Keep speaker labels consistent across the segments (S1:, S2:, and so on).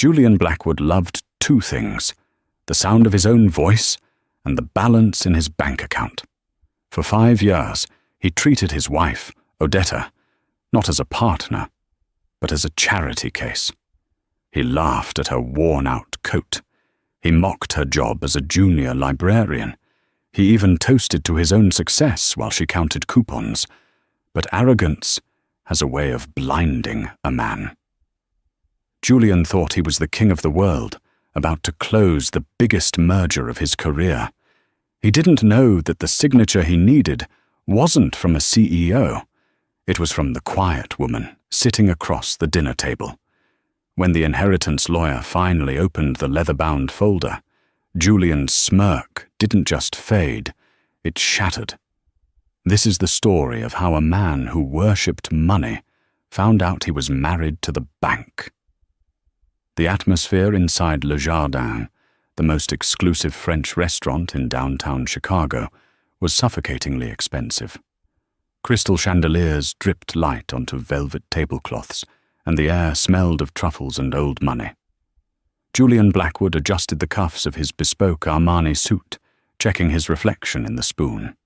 S1: Julian Blackwood loved two things: the sound of his own voice and the balance in his bank account. For 5 years, he treated his wife, Odetta, not as a partner, but as a charity case. He laughed at her worn-out coat. He mocked her job as a junior librarian. He even toasted to his own success while she counted coupons. But arrogance has a way of blinding a man. Julian thought he was the king of the world, about to close the biggest merger of his career. He didn't know that the signature he needed wasn't from a CEO. It was from the quiet woman sitting across the dinner table. When the inheritance lawyer finally opened the leather-bound folder, Julian's smirk didn't just fade, it shattered. This is the story of how a man who worshipped money found out he was married to the bank. The atmosphere inside Le Jardin, the most exclusive French restaurant in downtown Chicago, was suffocatingly expensive. Crystal chandeliers dripped light onto velvet tablecloths, and the air smelled of truffles and old money. Julian Blackwood adjusted the cuffs of his bespoke Armani suit, checking his reflection in the spoon.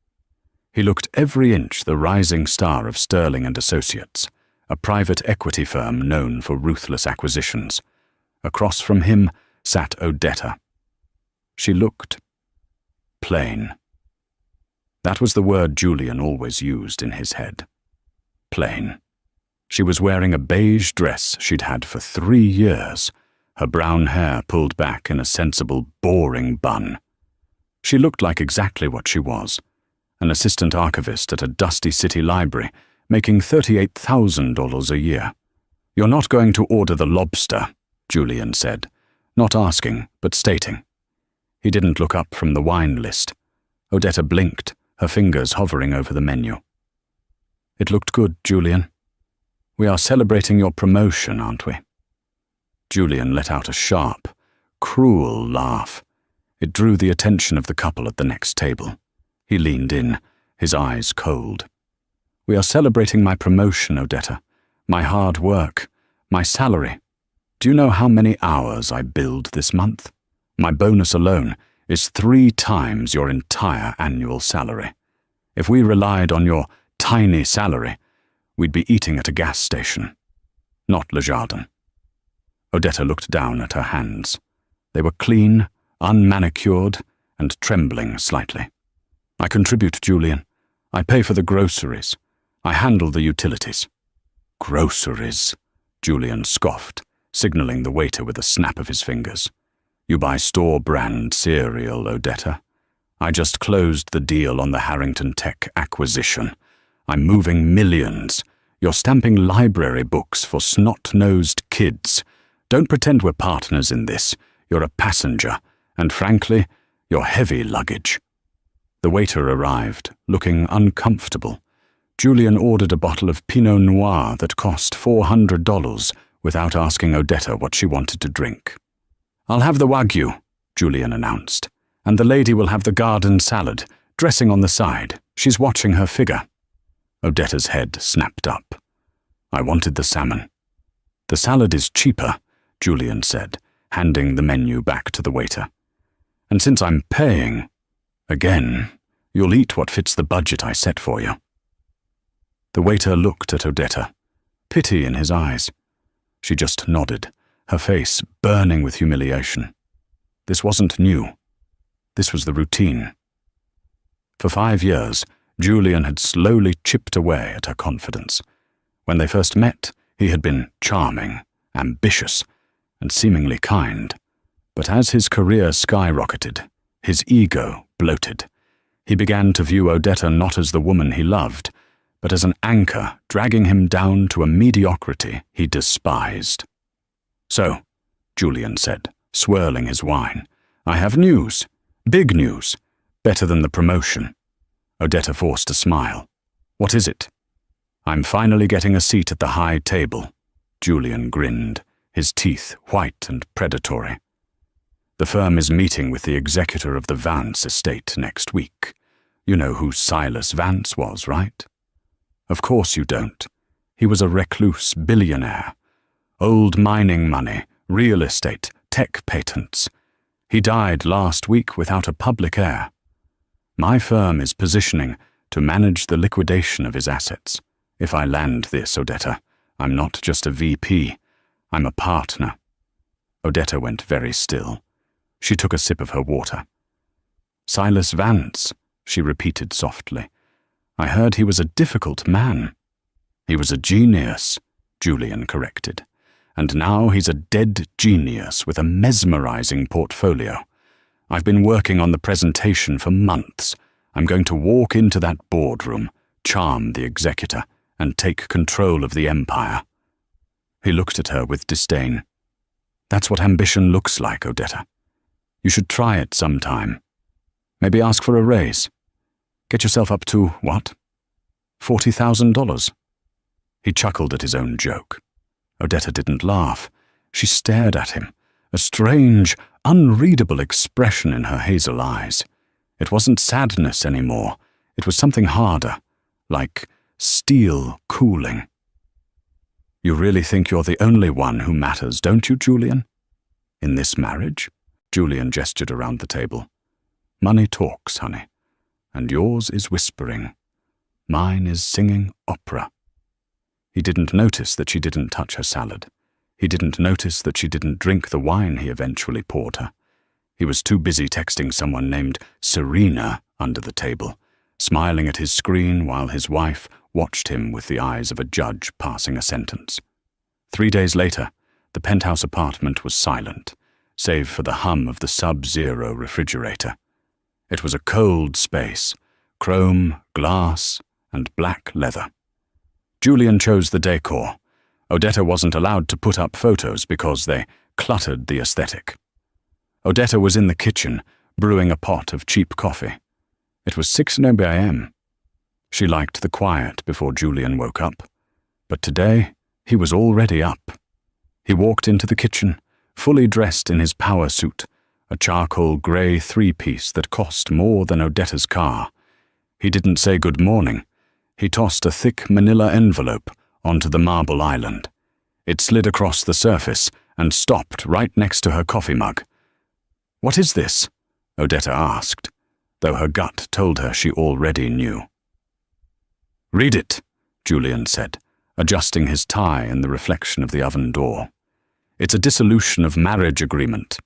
S1: He looked every inch the rising star of Sterling and Associates, a private equity firm known for ruthless acquisitions. Across from him sat Odetta. She looked plain. That was the word Julian always used in his head. Plain. She was wearing a beige dress she'd had for 3 years, her brown hair pulled back in a sensible, boring bun. She looked like exactly what she was, an assistant archivist at a dusty city library, making $38,000 a year. "You're not going to order the lobster," Julian said, not asking, but stating. He didn't look up from the wine list. Odetta blinked, her fingers hovering over the menu. "It looked good, Julian. We are celebrating your promotion, aren't we?" Julian let out a sharp, cruel laugh. It drew the attention of the couple at the next table. He leaned in, his eyes cold. "We are celebrating my promotion, Odetta, my hard work, my salary. Do you know how many hours I billed this month? My bonus alone is 3 times your entire annual salary. If we relied on your tiny salary, we'd be eating at a gas station, not Le Jardin." Odetta looked down at her hands. They were clean, unmanicured, and trembling slightly. "I contribute, Julian. I pay for the groceries. I handle the utilities." "Groceries," Julian scoffed, signaling the waiter with a snap of his fingers. "You buy store-brand cereal, Odetta. I just closed the deal on the Harrington Tech acquisition. I'm moving millions. You're stamping library books for snot-nosed kids. Don't pretend we're partners in this. You're a passenger, and frankly, you're heavy luggage." The waiter arrived, looking uncomfortable. Julian ordered a bottle of Pinot Noir that cost $400 without asking Odetta what she wanted to drink. "I'll have the Wagyu," Julian announced, "and the lady will have the garden salad, dressing on the side. She's watching her figure." Odetta's head snapped up. "I wanted the salmon." "The salad is cheaper," Julian said, handing the menu back to the waiter. "And since I'm paying, again, you'll eat what fits the budget I set for you." The waiter looked at Odetta, pity in his eyes. She just nodded, her face burning with humiliation. This wasn't new. This was the routine. For 5 years, Julian had slowly chipped away at her confidence. When they first met, he had been charming, ambitious, and seemingly kind. But as his career skyrocketed, his ego bloated. He began to view Odetta not as the woman he loved, but as an anchor dragging him down to a mediocrity he despised. "So," Julian said, swirling his wine, "I have news. Big news. Better than the promotion." Odetta forced a smile. "What is it?" "I'm finally getting a seat at the high table." Julian grinned, his teeth white and predatory. "The firm is meeting with the executor of the Vance estate next week. You know who Silas Vance was, right?" "Of course you don't. He was a recluse billionaire. Old mining money, real estate, tech patents. He died last week without a public heir. My firm is positioning to manage the liquidation of his assets. If I land this, Odetta, I'm not just a VP, I'm a partner." Odetta went very still. She took a sip of her water. "Silas Vance," she repeated softly. "I heard he was a difficult man." "He was a genius," Julian corrected. "And now he's a dead genius with a mesmerizing portfolio. I've been working on the presentation for months. I'm going to walk into that boardroom, charm the executor, and take control of the empire." He looked at her with disdain. "That's what ambition looks like, Odetta. You should try it sometime. Maybe ask for a raise. Get yourself up to, what? $40,000? He chuckled at his own joke. Odetta didn't laugh. She stared at him, a strange, unreadable expression in her hazel eyes. It wasn't sadness anymore. It was something harder, like steel cooling. "You really think you're the only one who matters, don't you, Julian? In this marriage?" Julian gestured around the table. "Money talks, honey, and yours is whispering. Mine is singing opera." He didn't notice that she didn't touch her salad. He didn't notice that she didn't drink the wine he eventually poured her. He was too busy texting someone named Serena under the table, smiling at his screen while his wife watched him with the eyes of a judge passing a sentence. 3 days later, the penthouse apartment was silent, save for the hum of the Sub-Zero refrigerator. It was a cold space, chrome, glass, and black leather. Julian chose the decor. Odetta wasn't allowed to put up photos because they cluttered the aesthetic. Odetta was in the kitchen, brewing a pot of cheap coffee. It was 6 a.m. She liked the quiet before Julian woke up, but today he was already up. He walked into the kitchen, fully dressed in his power suit, a charcoal grey three-piece that cost more than Odetta's car. He didn't say good morning. He tossed a thick manila envelope onto the marble island. It slid across the surface and stopped right next to her coffee mug. "What is this?" Odetta asked, though her gut told her she already knew. "Read it," Julian said, adjusting his tie in the reflection of the oven door. "It's a dissolution of marriage agreement."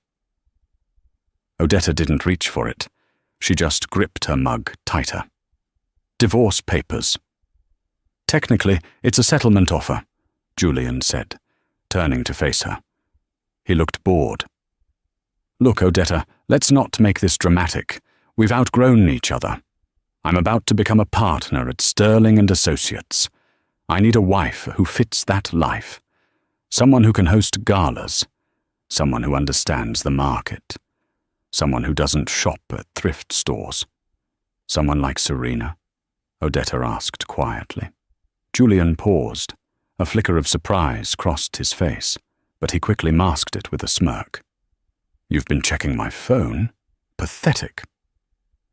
S1: Odetta didn't reach for it. She just gripped her mug tighter. "Divorce papers." "Technically, it's a settlement offer," Julian said, turning to face her. He looked bored. "Look, Odetta, let's not make this dramatic. We've outgrown each other. I'm about to become a partner at Sterling and Associates. I need a wife who fits that life. Someone who can host galas. Someone who understands the market. Someone who doesn't shop at thrift stores. Someone like Serena?" Odetta asked quietly. Julian paused. A flicker of surprise crossed his face, but he quickly masked it with a smirk. "You've been checking my phone? Pathetic."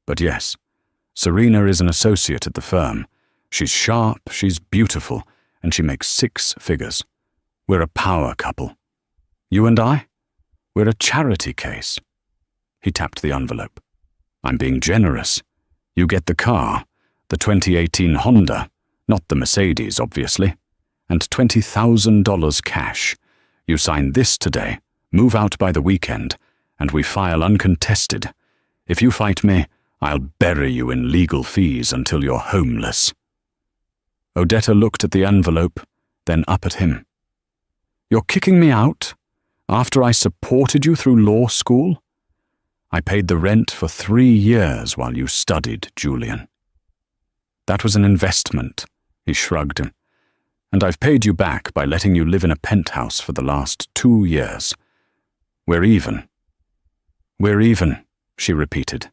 S1: "But yes, Serena is an associate at the firm. She's sharp, she's beautiful, and she makes 6 figures. We're a power couple. You and I? We're a charity case." He tapped the envelope. "I'm being generous. You get the car, the 2018 Honda, not the Mercedes, obviously, and $20,000 cash. You sign this today, move out by the weekend, and we file uncontested. If you fight me, I'll bury you in legal fees until you're homeless." Odetta looked at the envelope, then up at him. "You're kicking me out? After I supported you through law school? I paid the rent for 3 years while you studied, Julian." "That was an investment," he shrugged, "and I've paid you back by letting you live in a penthouse for the last 2 years. We're even." "We're even," she repeated.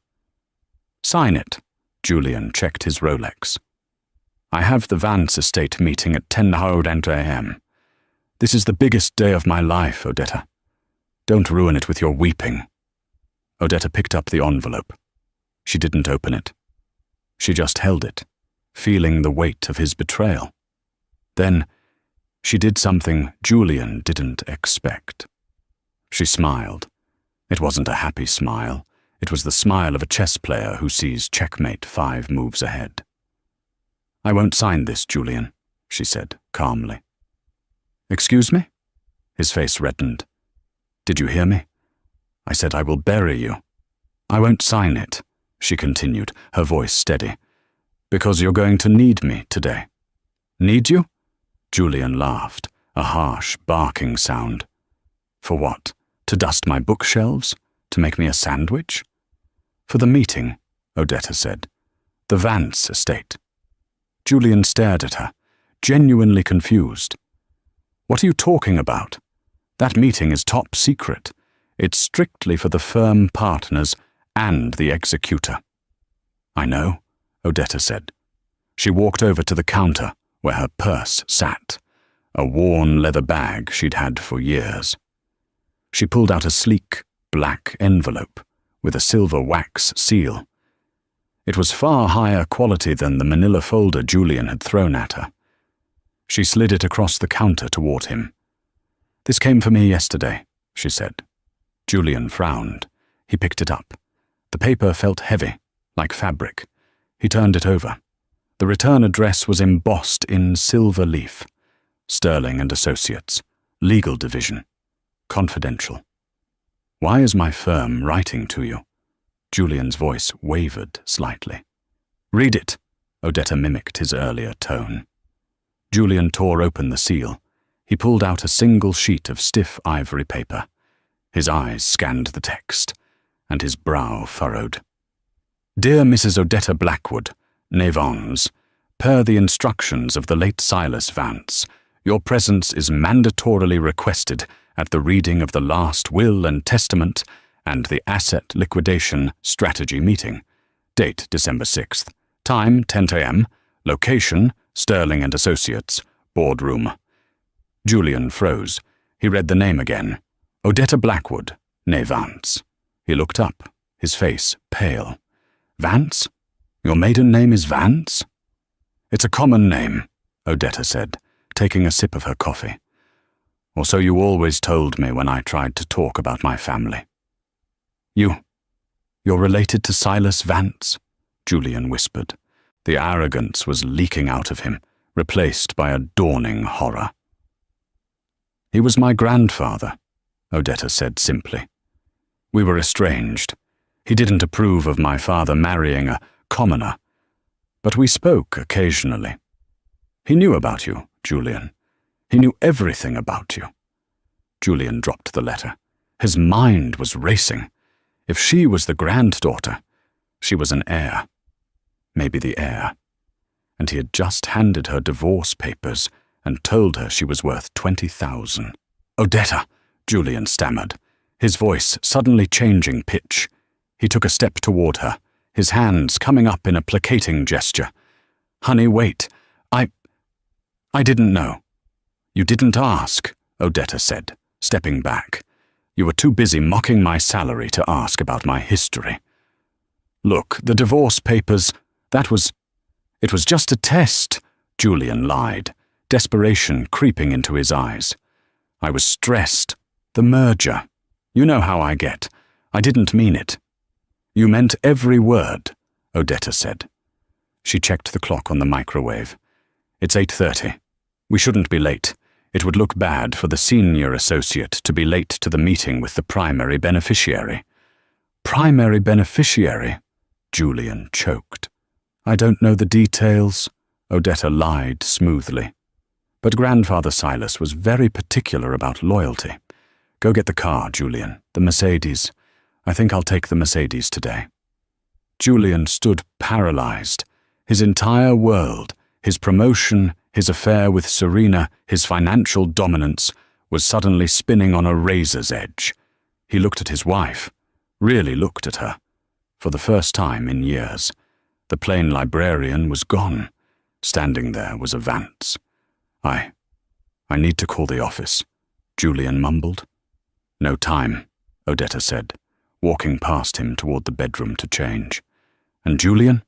S1: "Sign it." Julian checked his Rolex. "I have the Vance estate meeting at 10:00 a.m. This is the biggest day of my life, Odetta. Don't ruin it with your weeping." Odetta picked up the envelope. She didn't open it. She just held it, feeling the weight of his betrayal. Then, she did something Julian didn't expect. She smiled. It wasn't a happy smile. It was the smile of a chess player who sees checkmate 5 moves ahead. "I won't sign this, Julian," she said calmly. "Excuse me?" His face reddened. "Did you hear me? I said I will bury you." "I won't sign it," she continued, her voice steady, "because you're going to need me today." "Need you?" Julian laughed, a harsh, barking sound. "For what? To dust my bookshelves? To make me a sandwich?" "For the meeting," Odetta said. "The Vance estate." Julian stared at her, genuinely confused. "What are you talking about? That meeting is top secret. It's strictly for the firm partners and the executor." "I know," Odetta said. She walked over to the counter where her purse sat, a worn leather bag she'd had for years. She pulled out a sleek, black envelope with a silver wax seal. It was far higher quality than the manila folder Julian had thrown at her. She slid it across the counter toward him. "This came for me yesterday," she said. Julian frowned. He picked it up. The paper felt heavy, like fabric. He turned it over. The return address was embossed in silver leaf. Sterling and Associates, Legal Division, Confidential. "Why is my firm writing to you?" Julian's voice wavered slightly. "Read it," Odetta mimicked his earlier tone. Julian tore open the seal. He pulled out a single sheet of stiff ivory paper. His eyes scanned the text, and his brow furrowed. "Dear Mrs. Odetta Blackwood, née Vance, per the instructions of the late Silas Vance, your presence is mandatorily requested at the reading of the last will and testament and the asset liquidation strategy meeting. Date December 6th. Time 10 a.m. Location Sterling and Associates. Boardroom." Julian froze. He read the name again. Odetta Blackwood, née Vance. He looked up, his face pale. "Vance? Your maiden name is Vance?" "It's a common name," Odetta said, taking a sip of her coffee. "Or so you always told me when I tried to talk about my family." You're related to Silas Vance?" Julian whispered. The arrogance was leaking out of him, replaced by a dawning horror. "He was my grandfather," Odetta said simply. "We were estranged. He didn't approve of my father marrying a commoner, but we spoke occasionally. He knew about you, Julian. He knew everything about you." Julian dropped the letter. His mind was racing. If she was the granddaughter, she was an heir. Maybe the heir. And he had just handed her divorce papers and told her she was worth 20,000. "Odetta," Julian stammered, his voice suddenly changing pitch. He took a step toward her, his hands coming up in a placating gesture. "Honey, wait. I didn't know." "You didn't ask," Odetta said, stepping back. "You were too busy mocking my salary to ask about my history." "Look, the divorce papers, it was just a test," Julian lied, desperation creeping into his eyes. "I was stressed. The merger. You know how I get. I didn't mean it." "You meant every word," Odetta said. She checked the clock on the microwave. "It's 8:30. We shouldn't be late. It would look bad for the senior associate to be late to the meeting with the primary beneficiary." "Primary beneficiary?" Julian choked. "I don't know the details," Odetta lied smoothly. "But Grandfather Silas was very particular about loyalty. Go get the car, Julian, the Mercedes. I think I'll take the Mercedes today." Julian stood paralyzed. His entire world, his promotion, his affair with Serena, his financial dominance, was suddenly spinning on a razor's edge. He looked at his wife, really looked at her. For the first time in years, the plain librarian was gone. Standing there was a Vance. I need to call the office," Julian mumbled. "No time," Odetta said, walking past him toward the bedroom to change. "And Julian?"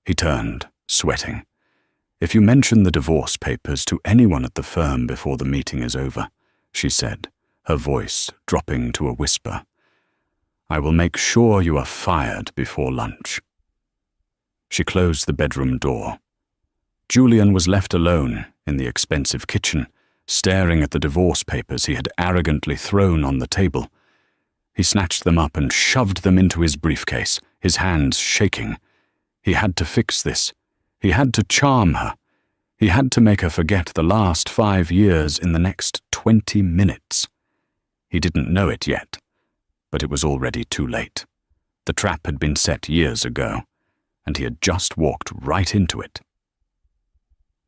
S1: He turned, sweating. "If you mention the divorce papers to anyone at the firm before the meeting is over," she said, her voice dropping to a whisper. "I will make sure you are fired before lunch." She closed the bedroom door. Julian was left alone in the expensive kitchen, staring at the divorce papers he had arrogantly thrown on the table. He snatched them up and shoved them into his briefcase, his hands shaking. He had to fix this. He had to charm her. He had to make her forget the last 5 years in the next 20 minutes. He didn't know it yet, but it was already too late. The trap had been set years ago, and he had just walked right into it.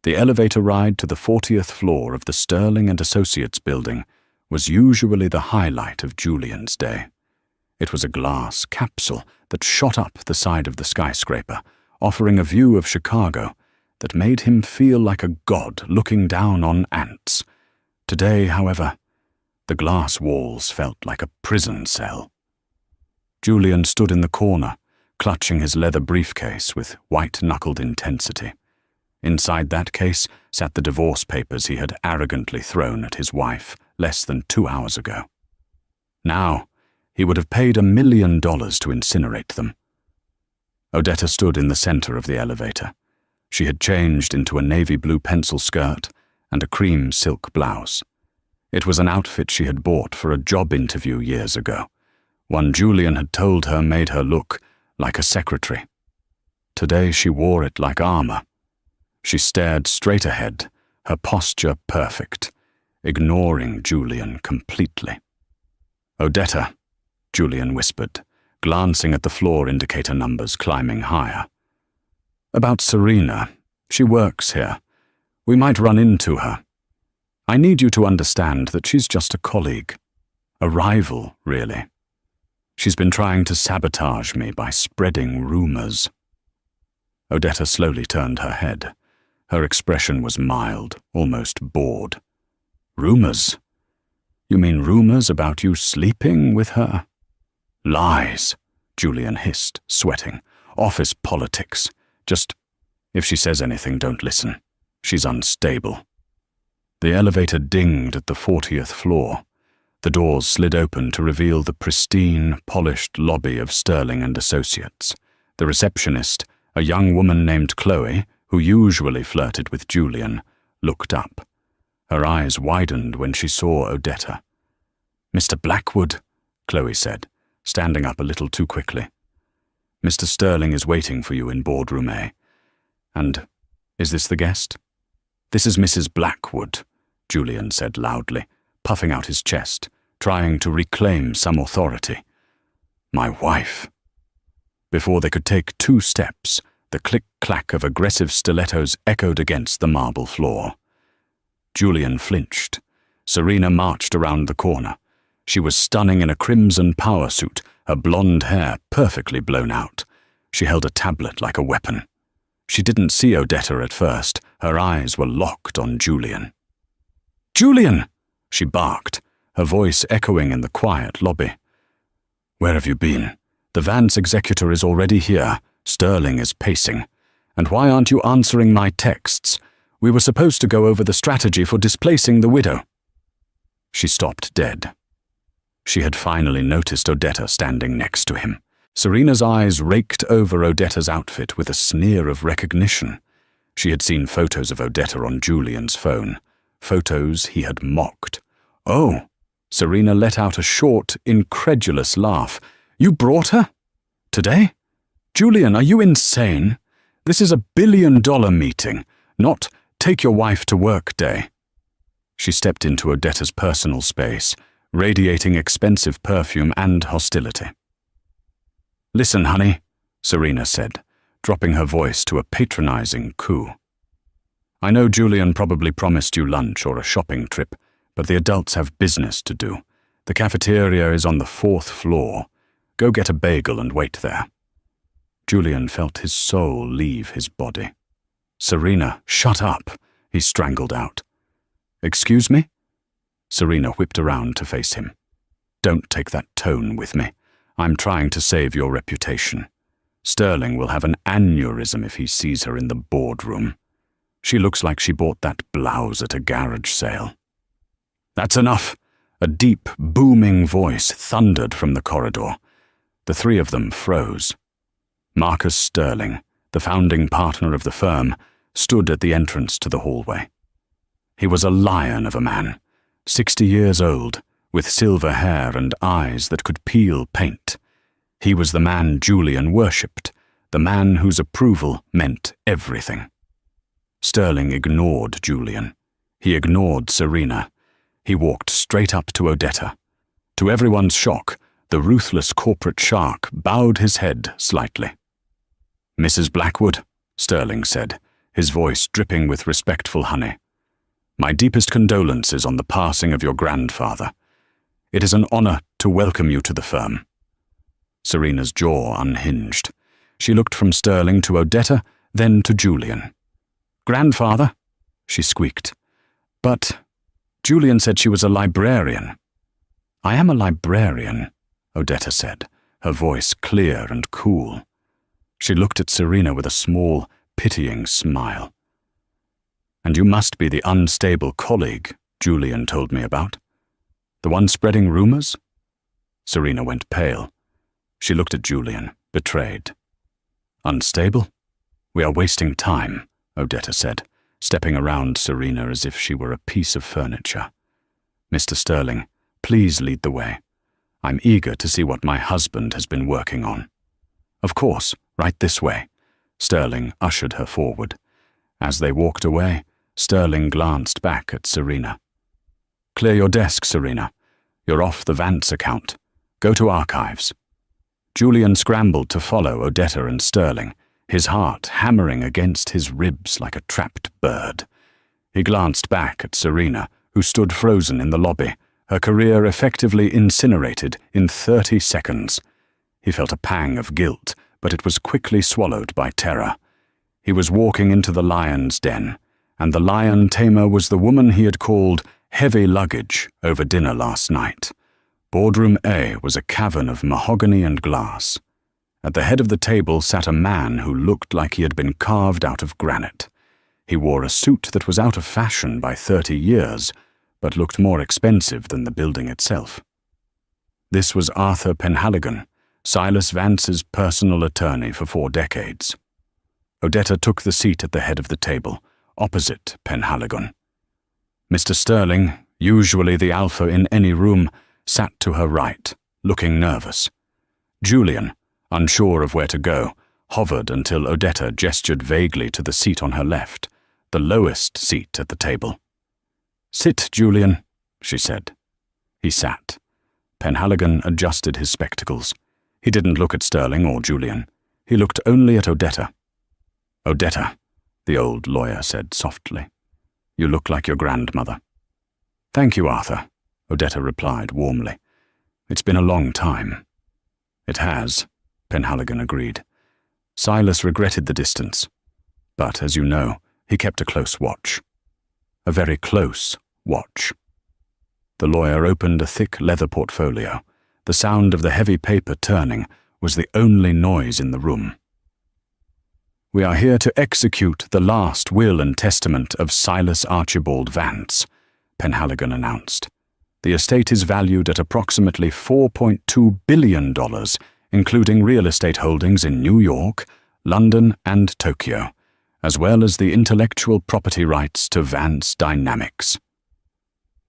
S1: The elevator ride to the 40th floor of the Sterling & Associates building was usually the highlight of Julian's day. It was a glass capsule that shot up the side of the skyscraper, offering a view of Chicago that made him feel like a god looking down on ants. Today, however, the glass walls felt like a prison cell. Julian stood in the corner, clutching his leather briefcase with white-knuckled intensity. Inside that case sat the divorce papers he had arrogantly thrown at his wife less than 2 hours ago. Now, he would have paid $1 million to incinerate them. Odetta stood in the center of the elevator. She had changed into a navy blue pencil skirt and a cream silk blouse. It was an outfit she had bought for a job interview years ago, one Julian had told her made her look like a secretary. Today she wore it like armor. She stared straight ahead, her posture perfect, ignoring Julian completely. "Odetta," Julian whispered, glancing at the floor indicator numbers climbing higher. "About Serena. She works here. We might run into her. I need you to understand that she's just a colleague. A rival, really. She's been trying to sabotage me by spreading rumors." Odetta slowly turned her head. Her expression was mild, almost bored. "Rumors? You mean rumors about you sleeping with her?" "Lies," Julian hissed, sweating. "Office politics. Just, if she says anything, don't listen. She's unstable." The elevator dinged at the 40th floor. The doors slid open to reveal the pristine, polished lobby of Sterling & Associates. The receptionist, a young woman named Chloe, who usually flirted with Julian, looked up. Her eyes widened when she saw Odetta. "Mr. Blackwood," Chloe said, standing up a little too quickly. "Mr. Sterling is waiting for you in boardroom A. And is this the guest?" "This is Mrs. Blackwood," Julian said loudly, puffing out his chest, trying to reclaim some authority. "My wife." Before they could take 2 steps, the click-clack of aggressive stilettos echoed against the marble floor. Julian flinched. Serena marched around the corner. She was stunning in a crimson power suit, her blonde hair perfectly blown out. She held a tablet like a weapon. She didn't see Odetta at first. Her eyes were locked on Julian. "Julian!" she barked, her voice echoing in the quiet lobby. "Where have you been? The Vance executor is already here. Sterling is pacing. And why aren't you answering my texts? We were supposed to go over the strategy for displacing the widow." She stopped dead. She had finally noticed Odetta standing next to him. Serena's eyes raked over Odetta's outfit with a sneer of recognition. She had seen photos of Odetta on Julian's phone, photos he had mocked. "Oh," Serena let out a short, incredulous laugh. "You brought her? Today? Julian, are you insane? This is a $1 billion meeting, not take your wife to work day." She stepped into Odetta's personal space, radiating expensive perfume and hostility. "Listen, honey," Serena said, dropping her voice to a patronizing coo. "I know Julian probably promised you lunch or a shopping trip, but the adults have business to do. The cafeteria is on the 4th floor. Go get a bagel and wait there." Julian felt his soul leave his body. "Serena, shut up," he strangled out. "Excuse me?" Serena whipped around to face him. "Don't take that tone with me. I'm trying to save your reputation. Sterling will have an aneurysm if he sees her in the boardroom. She looks like she bought that blouse at a garage sale." "That's enough," A deep, booming voice thundered from the corridor. The three of them froze. Marcus Sterling, the founding partner of the firm, stood at the entrance to the hallway. He was a lion of a man, 60 years old, with silver hair and eyes that could peel paint. He was the man Julian worshipped, the man whose approval meant everything. Sterling ignored Julian. He ignored Serena. He walked straight up to Odetta. To everyone's shock, the ruthless corporate shark bowed his head slightly. "Mrs. Blackwood," Sterling said, his voice dripping with respectful honey, "my deepest condolences on the passing of your grandfather. It is an honor to welcome you to the firm." Serena's jaw unhinged. She looked from Sterling to Odetta, then to Julian. "Grandfather?" she squeaked. "But Julian said she was a librarian." "I am a librarian," Odetta said, her voice clear and cool. She looked at Serena with a small, pitying smile. "And you must be the unstable colleague Julian told me about. The one spreading rumors?" Serena went pale. She looked at Julian, betrayed. "Unstable? We are wasting time," Odetta said, stepping around Serena as if she were a piece of furniture. "Mr. Sterling, please lead the way. I'm eager to see what my husband has been working on." "Of course, right this way." Sterling ushered her forward. As they walked away, Sterling glanced back at Serena. "Clear your desk, Serena. You're off the Vance account. Go to archives." Julian scrambled to follow Odetta and Sterling, his heart hammering against his ribs like a trapped bird. He glanced back at Serena, who stood frozen in the lobby, her career effectively incinerated in 30 seconds. He felt a pang of guilt, but it was quickly swallowed by terror. He was walking into the lion's den, and the lion tamer was the woman he had called heavy luggage over dinner last night. Boardroom A was a cavern of mahogany and glass. At the head of the table sat a man who looked like he had been carved out of granite. He wore a suit that was out of fashion by 30 years, but looked more expensive than the building itself. This was Arthur Penhaligon, Silas Vance's personal attorney for 4 decades. Odetta took the seat at the head of the table, opposite Penhaligon. Mr. Sterling, usually the alpha in any room, sat to her right, looking nervous. Julian, unsure of where to go, hovered until Odetta gestured vaguely to the seat on her left, the lowest seat at the table. "Sit, Julian," she said. He sat. Penhaligon adjusted his spectacles. He didn't look at Sterling or Julian. He looked only at Odetta. "Odetta," the old lawyer said softly, "you look like your grandmother." "Thank you, Arthur," Odetta replied warmly. "It's been a long time." "It has," Penhaligon agreed. Silas regretted the distance, but, as you know, he kept a close watch. A very close watch. The lawyer opened a thick leather portfolio. The sound of the heavy paper turning was the only noise in the room. "We are here to execute the last will and testament of Silas Archibald Vance," Penhaligon announced. "The estate is valued at approximately $4.2 billion, including real estate holdings in New York, London, and Tokyo, as well as the intellectual property rights to Vance Dynamics."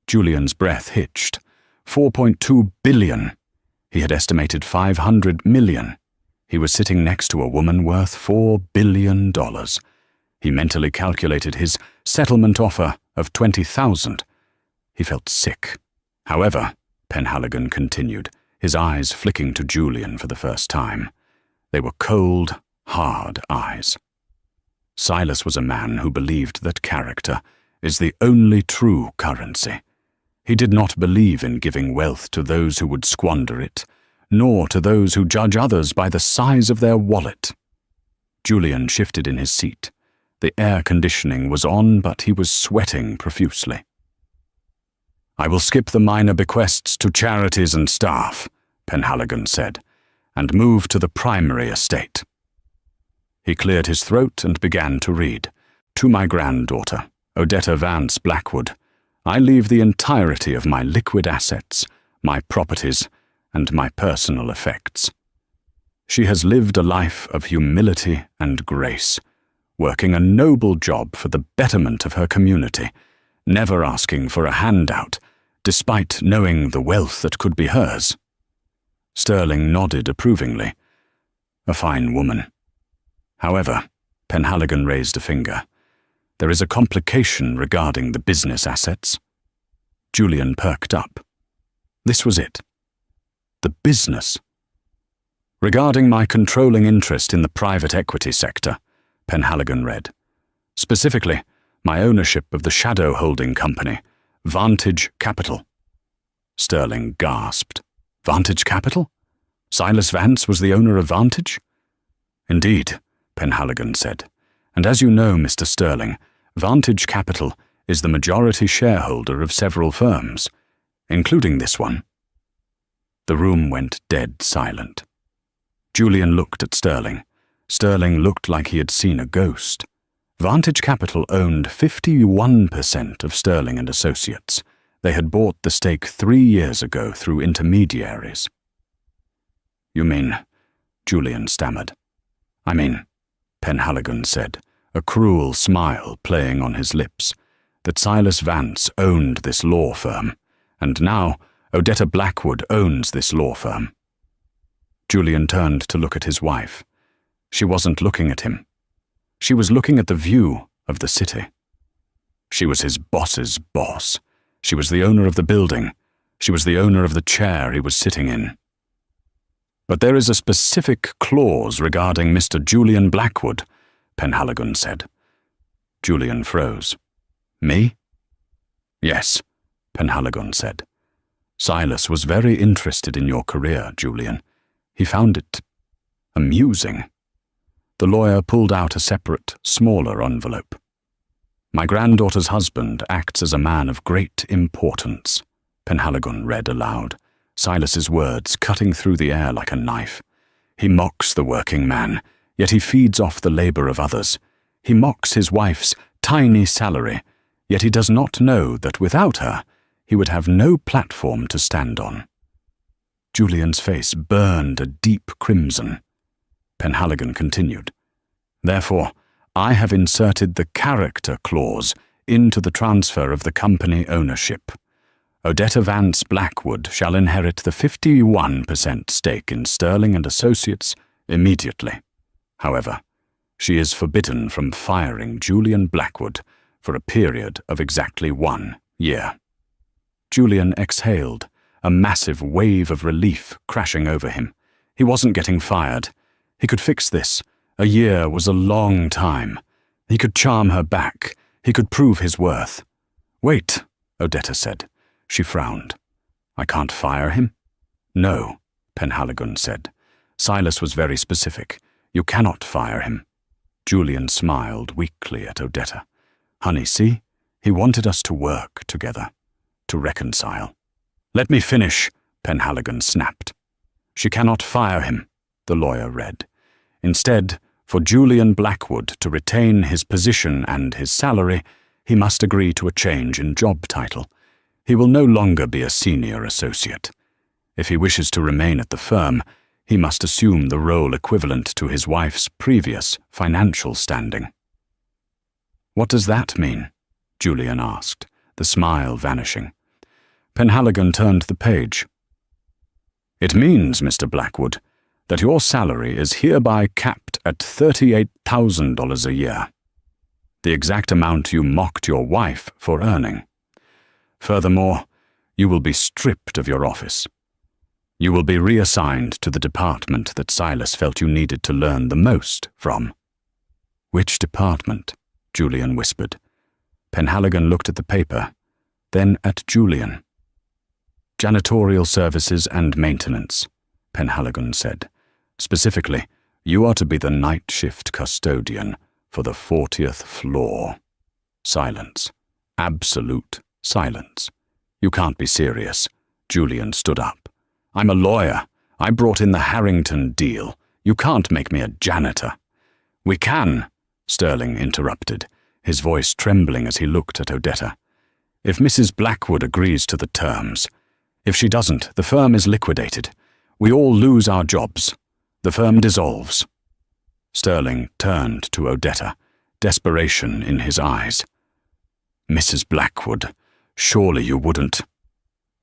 S1: Julian's breath hitched. 4.2 billion. He had estimated 500 million. He was sitting next to a woman worth $4 billion. He mentally calculated his settlement offer of 20,000. He felt sick. "However," Penhaligon continued, his eyes flicking to Julian for the first time. They were cold, hard eyes. "Silas was a man who believed that character is the only true currency. He did not believe in giving wealth to those who would squander it, nor to those who judge others by the size of their wallet." Julian shifted in his seat. The air conditioning was on, but he was sweating profusely. "I will skip the minor bequests to charities and staff," Penhaligon said, "and move to the primary estate." He cleared his throat and began to read. "To my granddaughter, Odetta Vance Blackwood, I leave the entirety of my liquid assets, my properties, and my personal effects. She has lived a life of humility and grace, working a noble job for the betterment of her community, never asking for a handout, despite knowing the wealth that could be hers. Sterling nodded approvingly. A fine woman. However, Penhaligon raised a finger. There is a complication regarding the business assets. Julian perked up. This was it. The business. Regarding my controlling interest in the private equity sector, Penhaligon read. Specifically, my ownership of the shadow holding company, Vantage Capital. Sterling gasped. Vantage Capital? Silas Vance was the owner of Vantage? Indeed, Penhaligon said. And as you know, Mr. Sterling, Vantage Capital is the majority shareholder of several firms, including this one. The room went dead silent. Julian looked at Sterling. Sterling looked like he had seen a ghost. Vantage Capital owned 51% of Sterling and Associates. They had bought the stake 3 years ago through intermediaries. You mean, Julian stammered. I mean, Penhaligon said, a cruel smile playing on his lips, that Silas Vance owned this law firm, and now Odetta Blackwood owns this law firm. Julian turned to look at his wife. She wasn't looking at him. She was looking at the view of the city. She was his boss's boss. She was the owner of the building. She was the owner of the chair he was sitting in. But there is a specific clause regarding Mr. Julian Blackwood, Penhaligon said. Julian froze. Me? Yes, Penhaligon said. Silas was very interested in your career, Julian. He found it amusing. The lawyer pulled out a separate, smaller envelope. My granddaughter's husband acts as a man of great importance, Penhaligon read aloud, Silas's words cutting through the air like a knife. He mocks the working man, yet he feeds off the labor of others. He mocks his wife's tiny salary, yet he does not know that without her, he would have no platform to stand on. Julian's face burned a deep crimson. Penhaligon continued. Therefore, I have inserted the character clause into the transfer of the company ownership. Odetta Vance Blackwood shall inherit the 51% stake in Sterling and Associates immediately. However, she is forbidden from firing Julian Blackwood for a period of exactly 1 year. Julian exhaled, a massive wave of relief crashing over him. He wasn't getting fired. He could fix this. A year was a long time. He could charm her back. He could prove his worth. Wait, Odetta said. She frowned. I can't fire him? No, Penhaligon said. Silas was very specific. You cannot fire him. Julian smiled weakly at Odetta. Honey, see? He wanted us to work together, to reconcile. Let me finish, Penhaligon snapped. She cannot fire him, the lawyer read. Instead, for Julian Blackwood to retain his position and his salary, he must agree to a change in job title. He will no longer be a senior associate. If he wishes to remain at the firm, he must assume the role equivalent to his wife's previous financial standing. What does that mean? Julian asked, the smile vanishing. Penhaligon turned the page. It means, Mr. Blackwood, that your salary is hereby capped at $38,000 a year, the exact amount you mocked your wife for earning. Furthermore, you will be stripped of your office. You will be reassigned to the department that Silas felt you needed to learn the most from. Which department? Julian whispered. Penhaligon looked at the paper, then at Julian. Janitorial services and maintenance, Penhaligon said. Specifically, you are to be the night shift custodian for the 40th floor. Silence. Absolute silence. You can't be serious. Julian stood up. I'm a lawyer. I brought in the Harrington deal. You can't make me a janitor. We can, Sterling interrupted, his voice trembling as he looked at Odetta. If Mrs. Blackwood agrees to the terms. If she doesn't, the firm is liquidated. We all lose our jobs. The firm dissolves." Sterling turned to Odetta, desperation in his eyes. "Mrs. Blackwood, surely you wouldn't.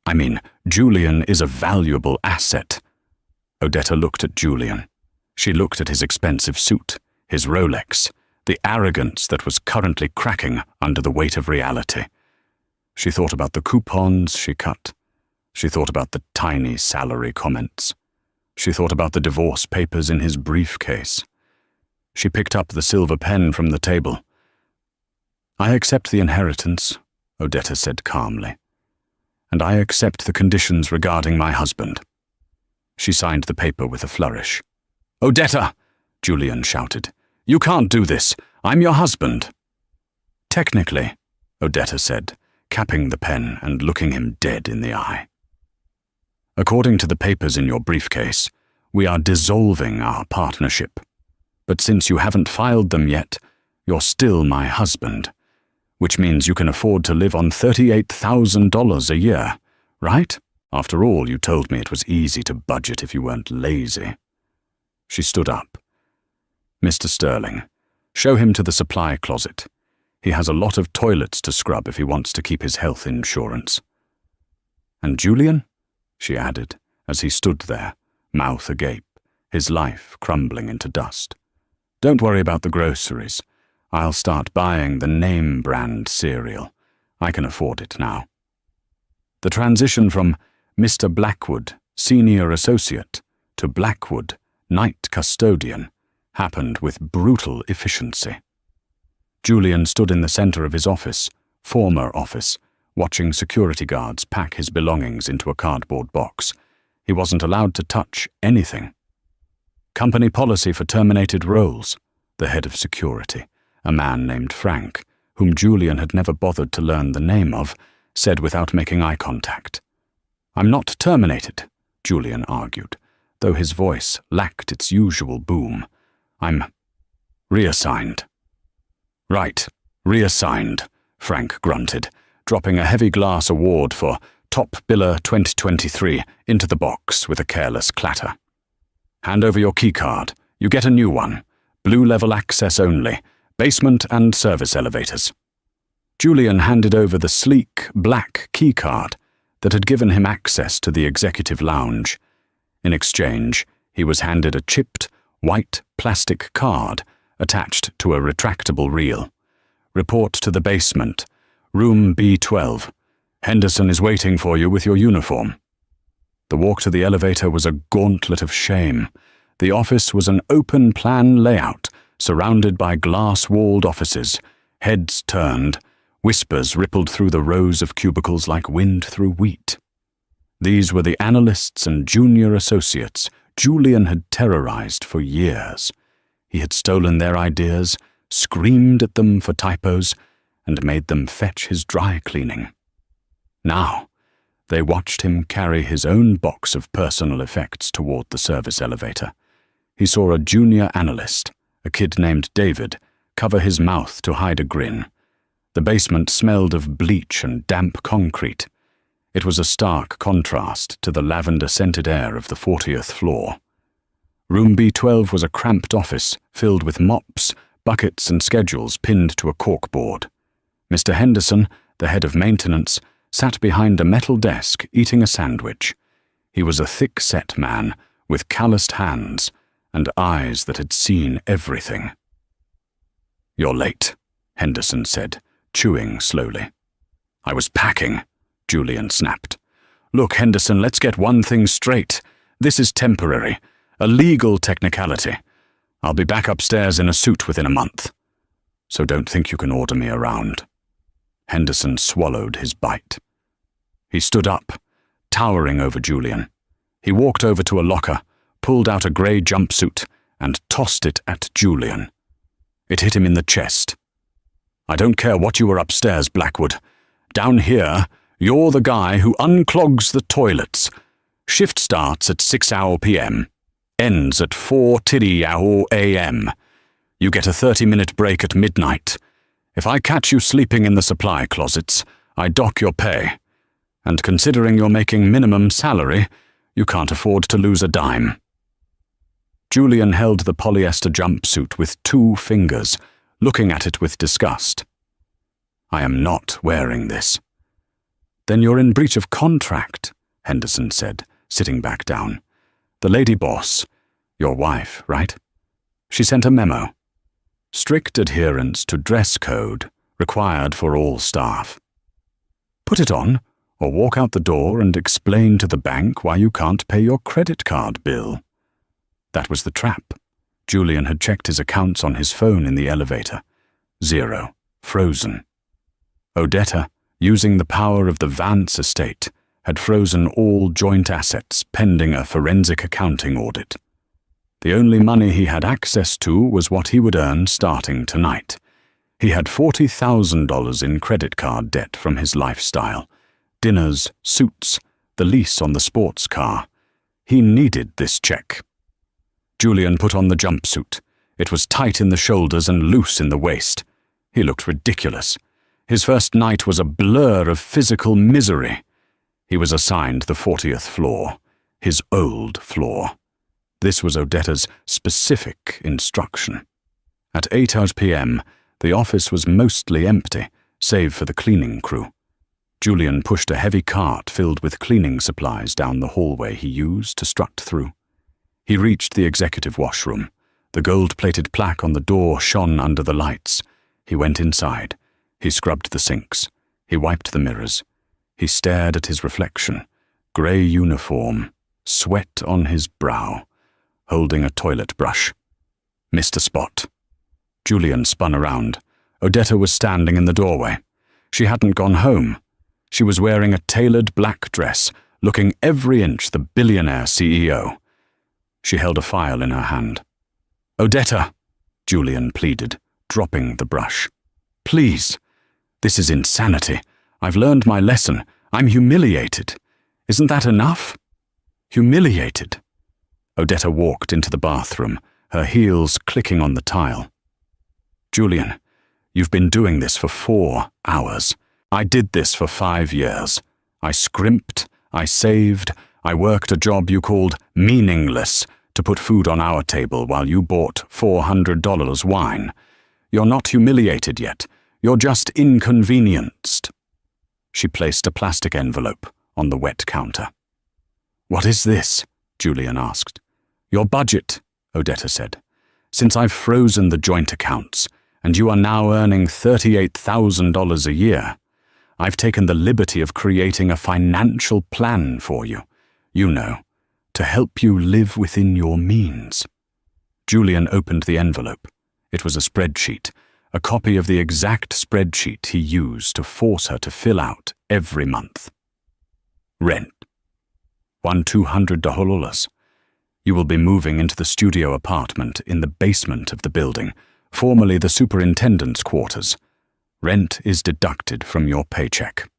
S1: I mean, Julian is a valuable asset." Odetta looked at Julian. She looked at his expensive suit, his Rolex, the arrogance that was currently cracking under the weight of reality. She thought about the coupons she cut. She thought about the tiny salary comments. She thought about the divorce papers in his briefcase. She picked up the silver pen from the table. "I accept the inheritance," Odetta said calmly. "And I accept the conditions regarding my husband." She signed the paper with a flourish. "Odetta!" Julian shouted. "You can't do this. I'm your husband." "Technically," Odetta said, capping the pen and looking him dead in the eye. "According to the papers in your briefcase, we are dissolving our partnership. But since you haven't filed them yet, you're still my husband, which means you can afford to live on $38,000 a year, right? After all, you told me it was easy to budget if you weren't lazy." She stood up. "Mr. Sterling, show him to the supply closet. He has a lot of toilets to scrub if he wants to keep his health insurance." "And Julian?" she added, as he stood there, mouth agape, his life crumbling into dust. "Don't worry about the groceries. I'll start buying the name-brand cereal. I can afford it now." The transition from Mr. Blackwood, senior associate, to Blackwood, night custodian, happened with brutal efficiency. Julian stood in the center of his office, former office, watching security guards pack his belongings into a cardboard box. He wasn't allowed to touch anything. Company policy for terminated roles, the head of security, a man named Frank, whom Julian had never bothered to learn the name of, said without making eye contact. "I'm not terminated," Julian argued, though his voice lacked its usual boom. "I'm reassigned." "Right, reassigned," Frank grunted, dropping a heavy glass award for Top Biller 2023 into the box with a careless clatter. "Hand over your keycard. You get a new one. Blue level access only. Basement and service elevators." Julian handed over the sleek, black keycard that had given him access to the executive lounge. In exchange, he was handed a chipped, white plastic card attached to a retractable reel. "Report to the basement. Room B12. Henderson is waiting for you with your uniform." The walk to the elevator was a gauntlet of shame. The office was an open-plan layout, surrounded by glass-walled offices, heads turned, whispers rippled through the rows of cubicles like wind through wheat. These were the analysts and junior associates Julian had terrorized for years. He had stolen their ideas, screamed at them for typos, and made them fetch his dry cleaning. Now, they watched him carry his own box of personal effects toward the service elevator. He saw a junior analyst, a kid named David, cover his mouth to hide a grin. The basement smelled of bleach and damp concrete. It was a stark contrast to the lavender-scented air of the 40th floor. Room B12 was a cramped office filled with mops, buckets and schedules pinned to a corkboard. Mr. Henderson, the head of maintenance, sat behind a metal desk eating a sandwich. He was a thick-set man with calloused hands and eyes that had seen everything. "You're late," Henderson said, chewing slowly. "I was packing," Julian snapped. "Look, Henderson, let's get one thing straight. This is temporary, a legal technicality. I'll be back upstairs in a suit within a month. So don't think you can order me around." Henderson swallowed his bite. He stood up, towering over Julian. He walked over to a locker, pulled out a grey jumpsuit, and tossed it at Julian. It hit him in the chest. "I don't care what you were upstairs, Blackwood. Down here, you're the guy who unclogs the toilets. Shift starts at 6:00 p.m., ends at 4:30 a.m. You get a 30-minute break at midnight. If I catch you sleeping in the supply closets, I dock your pay. And considering you're making minimum salary, you can't afford to lose a dime." Julian held the polyester jumpsuit with 2 fingers, looking at it with disgust. "I am not wearing this." "Then you're in breach of contract," Henderson said, sitting back down. "The lady boss, your wife, right? She sent a memo. Strict adherence to dress code required for all staff. Put it on, or walk out the door and explain to the bank why you can't pay your credit card bill." That was the trap. Julian had checked his accounts on his phone in the elevator. 0. Frozen. Odetta, using the power of the Vance estate, had frozen all joint assets pending a forensic accounting audit. The only money he had access to was what he would earn starting tonight. He had $40,000 in credit card debt from his lifestyle. Dinners, suits, the lease on the sports car. He needed this check. Julian put on the jumpsuit. It was tight in the shoulders and loose in the waist. He looked ridiculous. His first night was a blur of physical misery. He was assigned the 40th floor, his old floor. This was Odetta's specific instruction. At 8 p.m., the office was mostly empty, save for the cleaning crew. Julian pushed a heavy cart filled with cleaning supplies down the hallway he used to strut through. He reached the executive washroom. The gold-plated plaque on the door shone under the lights. He went inside. He scrubbed the sinks. He wiped the mirrors. He stared at his reflection. Grey uniform, sweat on his brow, holding a toilet brush. Missed a spot. Julian spun around. Odetta was standing in the doorway. She hadn't gone home. She was wearing a tailored black dress, looking every inch the billionaire CEO. She held a file in her hand. "Odetta," Julian pleaded, dropping the brush. "Please. This is insanity. I've learned my lesson. I'm humiliated. Isn't that enough?" Humiliated. Odetta walked into the bathroom, her heels clicking on the tile. "Julian, you've been doing this for 4 hours. I did this for 5 years. I scrimped, I saved, I worked a job you called meaningless to put food on our table while you bought $400 wine. You're not humiliated yet. You're just inconvenienced." She placed a plastic envelope on the wet counter. "What is this?" Julian asked. "Your budget," Odetta said. "Since I've frozen the joint accounts, and you are now earning $38,000 a year, I've taken the liberty of creating a financial plan for you, you know, to help you live within your means." Julian opened the envelope. It was a spreadsheet, a copy of the exact spreadsheet he used to force her to fill out every month. Rent. $200. You will be moving into the studio apartment in the basement of the building, formerly the superintendent's quarters. Rent is deducted from your paycheck.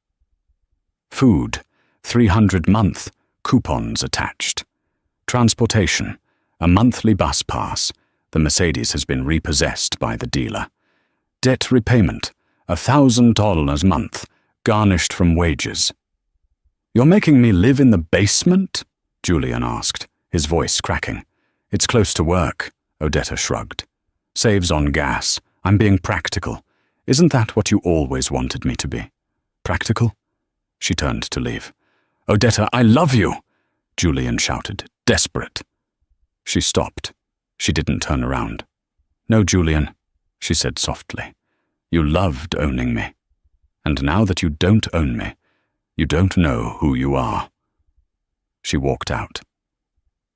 S1: Food, $300 month, coupons attached. Transportation, a monthly bus pass. The Mercedes has been repossessed by the dealer. Debt repayment, $1,000 a month, garnished from wages. "You're making me live in the basement?" Julian asked, his voice cracking. "It's close to work," Odetta shrugged. "Saves on gas. I'm being practical. Isn't that what you always wanted me to be? Practical?" She turned to leave. "Odetta, I love you!" Julian shouted, desperate. She stopped. She didn't turn around. "No, Julian," she said softly. "You loved owning me. And now that you don't own me, you don't know who you are." She walked out.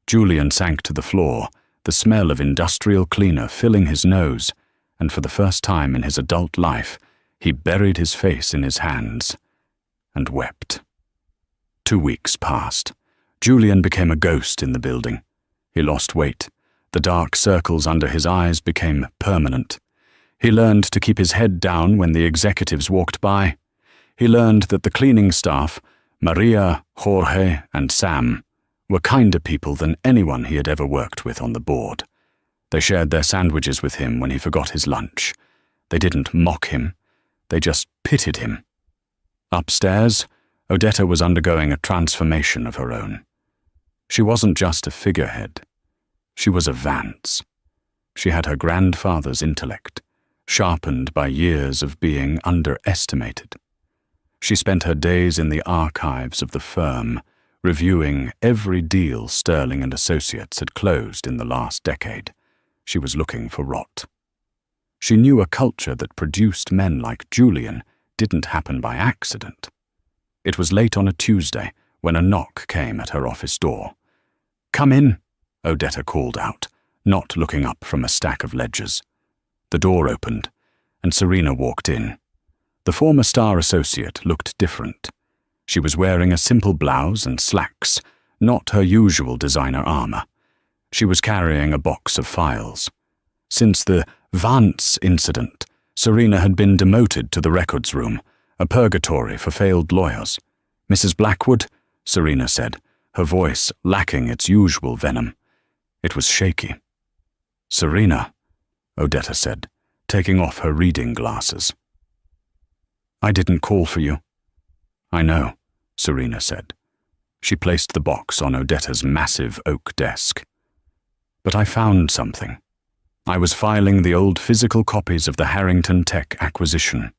S1: Julian sank to the floor, the smell of industrial cleaner filling his nose, and for the first time in his adult life, he buried his face in his hands and wept. 2 weeks passed. Julian became a ghost in the building. He lost weight. The dark circles under his eyes became permanent. He learned to keep his head down when the executives walked by. He learned that the cleaning staff, Maria, Jorge, and Sam, were kinder people than anyone he had ever worked with on the board. They shared their sandwiches with him when he forgot his lunch. They didn't mock him. They just pitied him. Upstairs, Odetta was undergoing a transformation of her own. She wasn't just a figurehead. She was a Vance. She had her grandfather's intellect, sharpened by years of being underestimated. She spent her days in the archives of the firm, reviewing every deal Sterling and Associates had closed in the last decade. She was looking for rot. She knew a culture that produced men like Julian didn't happen by accident. It was late on a Tuesday when a knock came at her office door. "Come in," Odetta called out, not looking up from a stack of ledgers. The door opened, and Serena walked in. The former Star associate looked different. She was wearing a simple blouse and slacks, not her usual designer armor. She was carrying a box of files. Since the Vance incident, Serena had been demoted to the records room, a purgatory for failed lawyers. "Mrs. Blackwood," Serena said, her voice lacking its usual venom. It was shaky. "Serena," Odetta said, taking off her reading glasses. "I didn't call for you." "I know," Serena said. She placed the box on Odetta's massive oak desk. "But I found something. I was filing the old physical copies of the Harrington Tech acquisition.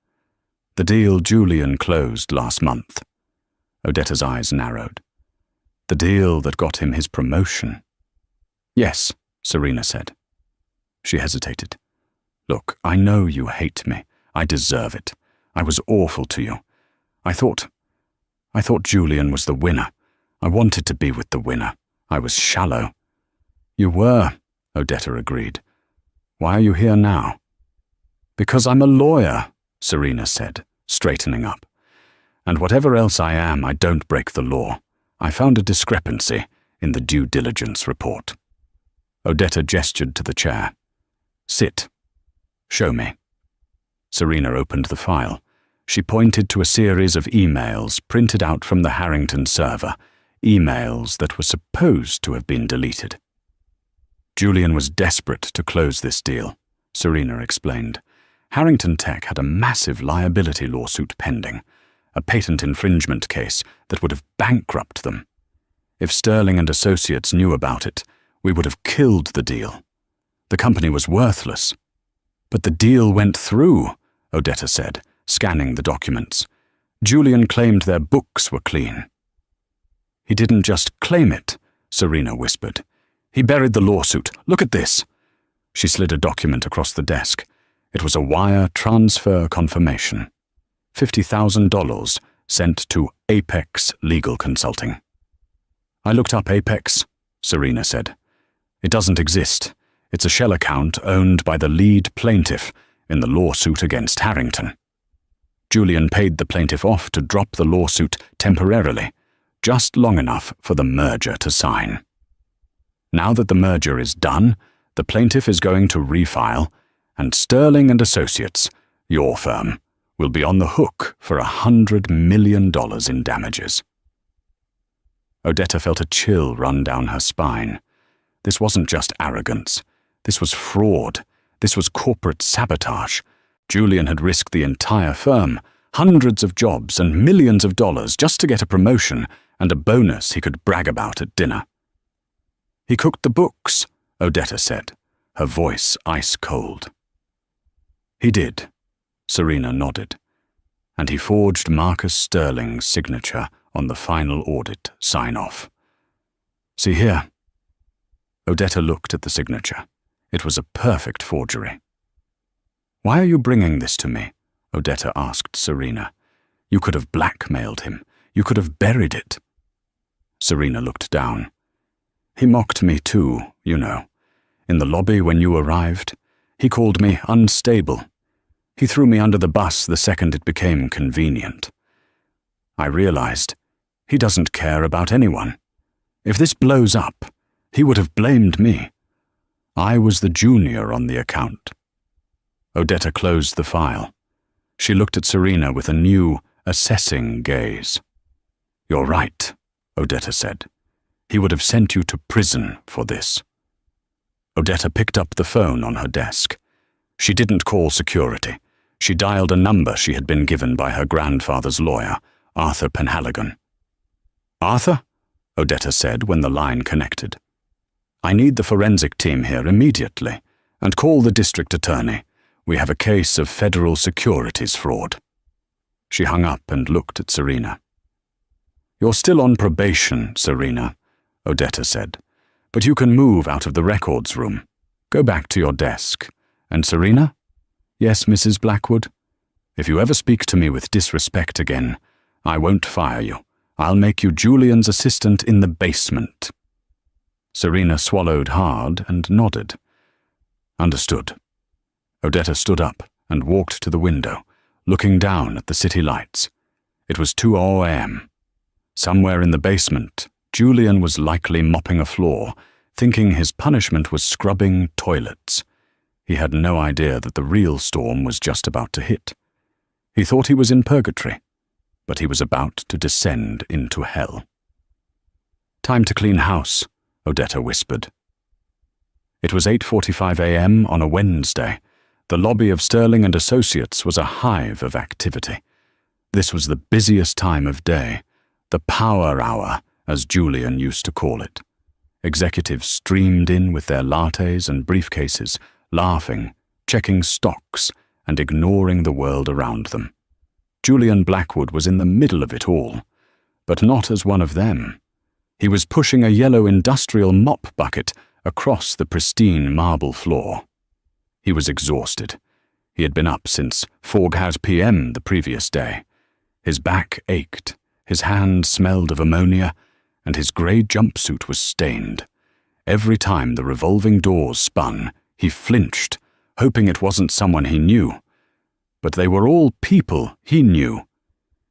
S1: The deal Julian closed last month." Odetta's eyes narrowed. "The deal that got him his promotion." "Yes," Serena said. She hesitated. "Look, I know you hate me. I deserve it. I was awful to you. I thought Julian was the winner. I wanted to be with the winner. I was shallow." "You were," Odetta agreed. "Why are you here now?" "Because I'm a lawyer," Serena said, straightening up. "And whatever else I am, I don't break the law. I found a discrepancy in the due diligence report." Odetta gestured to the chair. "Sit. Show me." Serena opened the file. She pointed to a series of emails printed out from the Harrington server, emails that were supposed to have been deleted. "Julian was desperate to close this deal," Serena explained. "Harrington Tech had a massive liability lawsuit pending, a patent infringement case that would have bankrupted them. If Sterling and Associates knew about it, we would have killed the deal. The company was worthless." "But the deal went through," Odetta said, scanning the documents. "Julian claimed their books were clean." "He didn't just claim it," Serena whispered. "He buried the lawsuit. Look at this." She slid a document across the desk. It was a wire transfer confirmation. $50,000 sent to Apex Legal Consulting. "I looked up Apex," Serena said. "It doesn't exist. It's a shell account owned by the lead plaintiff in the lawsuit against Harrington. Julian paid the plaintiff off to drop the lawsuit temporarily, just long enough for the merger to sign. Now that the merger is done, the plaintiff is going to refile, and Sterling and Associates, your firm, will be on the hook for $100 million in damages." Odetta felt a chill run down her spine. This wasn't just arrogance. This was fraud. This was corporate sabotage. Julian had risked the entire firm, hundreds of jobs and millions of dollars just to get a promotion and a bonus he could brag about at dinner. "He cooked the books," Odetta said, her voice ice cold. "He did," Serena nodded, "and he forged Marcus Sterling's signature on the final audit sign-off. See here." Odetta looked at the signature. It was a perfect forgery. "Why are you bringing this to me?" Odetta asked Serena. "You could have blackmailed him. You could have buried it." Serena looked down. "He mocked me too, you know. In the lobby when you arrived, he called me unstable. He threw me under the bus the second it became convenient. I realized he doesn't care about anyone. If this blows up, he would have blamed me. I was the junior on the account." Odetta closed the file. She looked at Serena with a new, assessing gaze. "You're right," Odetta said. "He would have sent you to prison for this." Odetta picked up the phone on her desk. She didn't call security. She dialed a number she had been given by her grandfather's lawyer, Arthur Penhaligon. "Arthur?" Odetta said when the line connected. "I need the forensic team here immediately, and call the district attorney. We have a case of federal securities fraud." She hung up and looked at Serena. "You're still on probation, Serena," Odetta said, "but you can move out of the records room. Go back to your desk. And Serena?" "Yes, Mrs. Blackwood?" "If you ever speak to me with disrespect again, I won't fire you. I'll make you Julian's assistant in the basement." Serena swallowed hard and nodded. "Understood." Odetta stood up and walked to the window, looking down at the city lights. It was 2 a.m. Somewhere in the basement, Julian was likely mopping a floor, thinking his punishment was scrubbing toilets. He had no idea that the real storm was just about to hit. He thought he was in purgatory, but he was about to descend into hell. "Time to clean house," Odetta whispered. It was 8:45 a.m. on a Wednesday. The lobby of Sterling and Associates was a hive of activity. This was the busiest time of day, the power hour, as Julian used to call it. Executives streamed in with their lattes and briefcases, laughing, checking stocks, and ignoring the world around them. Julian Blackwood was in the middle of it all, but not as one of them. He was pushing a yellow industrial mop bucket across the pristine marble floor. He was exhausted. He had been up since 4:00 p.m. the previous day. His back ached, his hand smelled of ammonia, and his grey jumpsuit was stained. Every time the revolving doors spun, he flinched, hoping it wasn't someone he knew. But they were all people he knew.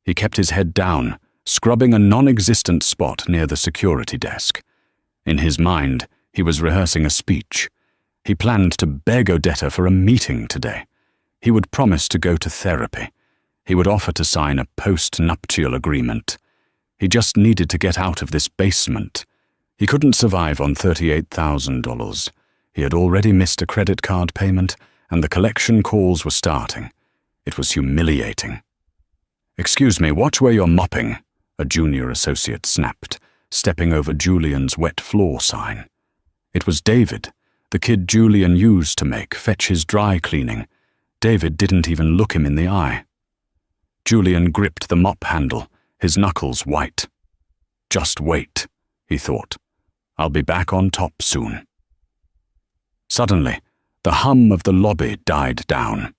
S1: He kept his head down, scrubbing a non-existent spot near the security desk. In his mind, he was rehearsing a speech. He planned to beg Odetta for a meeting today. He would promise to go to therapy. He would offer to sign a post-nuptial agreement. He just needed to get out of this basement. He couldn't survive on $38,000. He had already missed a credit card payment, and the collection calls were starting. It was humiliating. "Excuse me, watch where you're mopping," a junior associate snapped, stepping over Julian's wet floor sign. It was David, the kid Julian used to make fetch his dry cleaning. David didn't even look him in the eye. Julian gripped the mop handle, his knuckles white. "Just wait," he thought. "I'll be back on top soon." Suddenly, the hum of the lobby died down.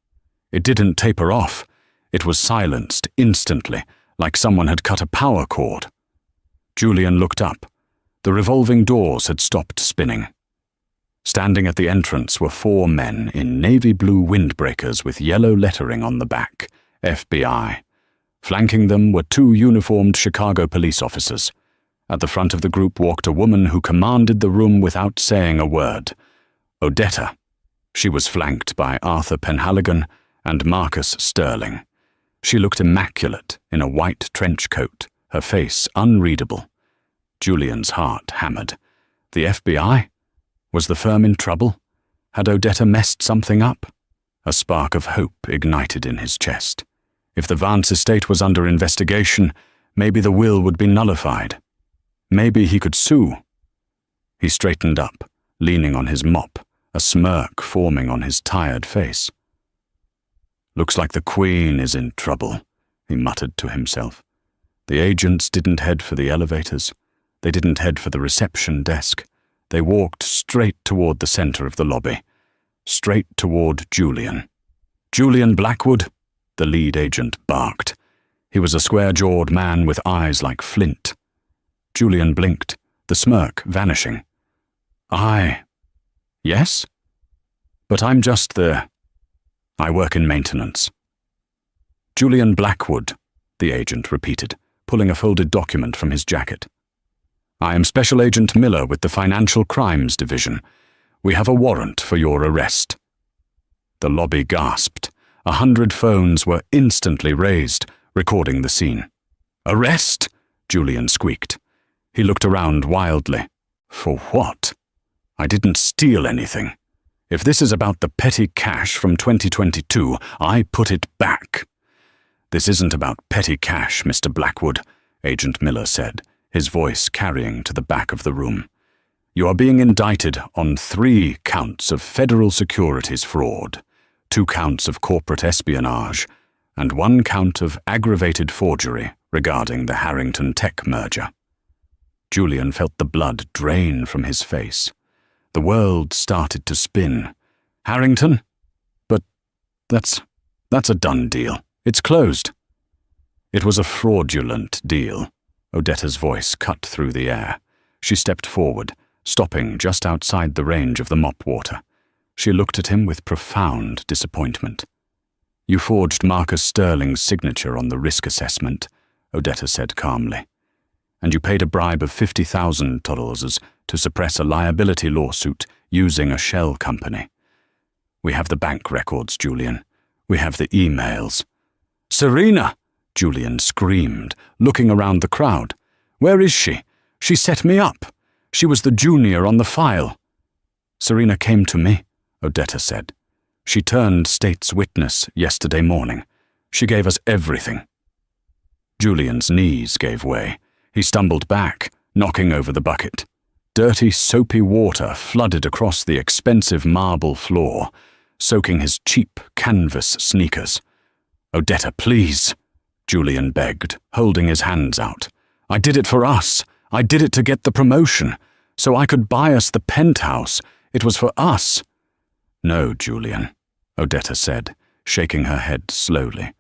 S1: It didn't taper off. It was silenced instantly, like someone had cut a power cord. Julian looked up. The revolving doors had stopped spinning. Standing at the entrance were 4 men in navy blue windbreakers with yellow lettering on the back, FBI. Flanking them were 2 uniformed Chicago police officers. At the front of the group walked a woman who commanded the room without saying a word. Odetta. She was flanked by Arthur Penhaligon and Marcus Sterling. She looked immaculate in a white trench coat, her face unreadable. Julian's heart hammered. The FBI? Was the firm in trouble? Had Odetta messed something up? A spark of hope ignited in his chest. If the Vance estate was under investigation, maybe the will would be nullified. Maybe he could sue. He straightened up, leaning on his mop, a smirk forming on his tired face. "Looks like the Queen is in trouble," he muttered to himself. The agents didn't head for the elevators. They didn't head for the reception desk. They walked straight toward the center of the lobby, straight toward Julian. "Julian Blackwood," the lead agent barked. He was a square-jawed man with eyes like flint. Julian blinked, the smirk vanishing. Yes? But I'm just I work in maintenance." "Julian Blackwood," the agent repeated, pulling a folded document from his jacket. "I am Special Agent Miller with the Financial Crimes Division. We have a warrant for your arrest." The lobby gasped. 100 phones were instantly raised, recording the scene. "Arrest?" Julian squeaked. He looked around wildly. "For what? I didn't steal anything. If this is about the petty cash from 2022, I put it back." "This isn't about petty cash, Mr. Blackwood," Agent Miller said, his voice carrying to the back of the room. "You are being indicted on 3 counts of federal securities fraud, 2 counts of corporate espionage, and 1 count of aggravated forgery regarding the Harrington Tech merger." Julian felt the blood drain from his face. The world started to spin. "Harrington? But that's a done deal. It's closed." "It was a fraudulent deal." Odetta's voice cut through the air. She stepped forward, stopping just outside the range of the mop water. She looked at him with profound disappointment. "You forged Marcus Sterling's signature on the risk assessment," Odetta said calmly. "And you paid a bribe of $50,000 to suppress a liability lawsuit using a shell company. We have the bank records, Julian. We have the emails." "Serena!" Julian screamed, looking around the crowd. "Where is she? She set me up. She was the junior on the file." "Serena came to me," Odetta said. "She turned state's witness yesterday morning. She gave us everything." Julian's knees gave way. He stumbled back, knocking over the bucket. Dirty, soapy water flooded across the expensive marble floor, soaking his cheap canvas sneakers. "Odetta, please," Julian begged, holding his hands out. "I did it for us. I did it to get the promotion, so I could buy us the penthouse. It was for us." "No, Julian," Odetta said, shaking her head slowly.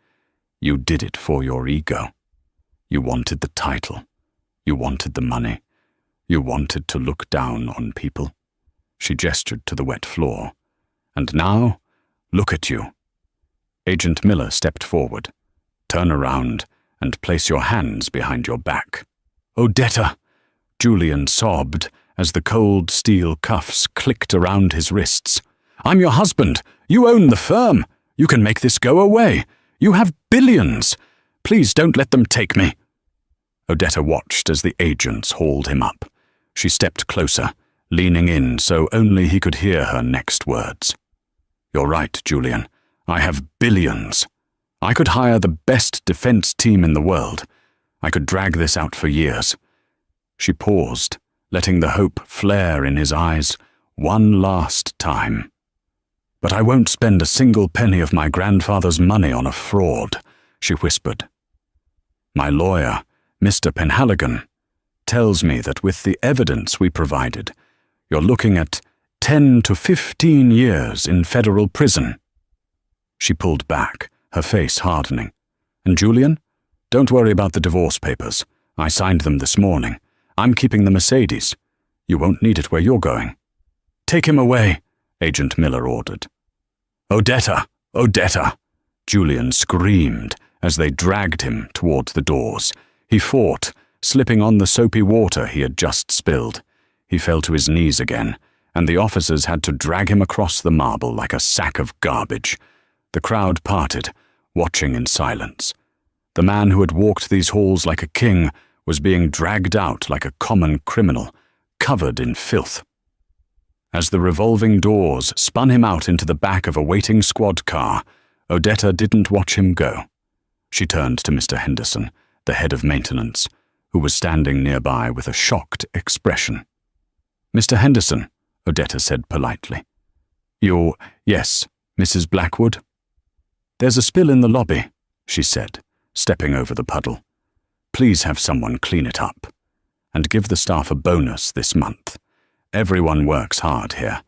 S1: "You did it for your ego. You wanted the title. You wanted the money. You wanted to look down on people." She gestured to the wet floor. "And now, look at you." Agent Miller stepped forward. "Turn around and place your hands behind your back." "Odetta!" Julian sobbed as the cold steel cuffs clicked around his wrists. "I'm your husband. You own the firm. You can make this go away. You have billions. Please don't let them take me." Odetta watched as the agents hauled him up. She stepped closer, leaning in so only he could hear her next words. "You're right, Julian. I have billions. I could hire the best defense team in the world. I could drag this out for years." She paused, letting the hope flare in his eyes one last time. "But I won't spend a single penny of my grandfather's money on a fraud," she whispered. "My lawyer, Mr. Penhaligon, tells me that with the evidence we provided, you're looking at 10 to 15 years in federal prison." She pulled back, her face hardening. "And Julian? Don't worry about the divorce papers. I signed them this morning. I'm keeping the Mercedes. You won't need it where you're going." "Take him away," Agent Miller ordered. "Odetta! Odetta!" Julian screamed as they dragged him toward the doors. He fought, slipping on the soapy water he had just spilled. He fell to his knees again, and the officers had to drag him across the marble like a sack of garbage. The crowd parted, watching in silence. The man who had walked these halls like a king was being dragged out like a common criminal, covered in filth. As the revolving doors spun him out into the back of a waiting squad car, Odetta didn't watch him go. She turned to Mr. Henderson, the head of maintenance, who was standing nearby with a shocked expression. "Mr. Henderson," Odetta said politely. Yes, Mrs. Blackwood?" "There's a spill in the lobby," she said, stepping over the puddle. "Please have someone clean it up. And give the staff a bonus this month. Everyone works hard here,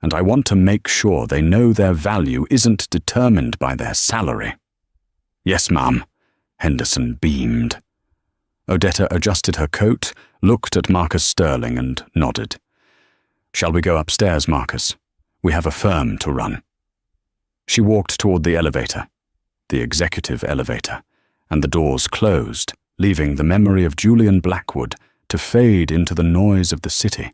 S1: and I want to make sure they know their value isn't determined by their salary." "Yes, ma'am," Henderson beamed. Odetta adjusted her coat, looked at Marcus Sterling and nodded. "Shall we go upstairs, Marcus? We have a firm to run." She walked toward the elevator, the executive elevator, and the doors closed, leaving the memory of Julian Blackwood to fade into the noise of the city,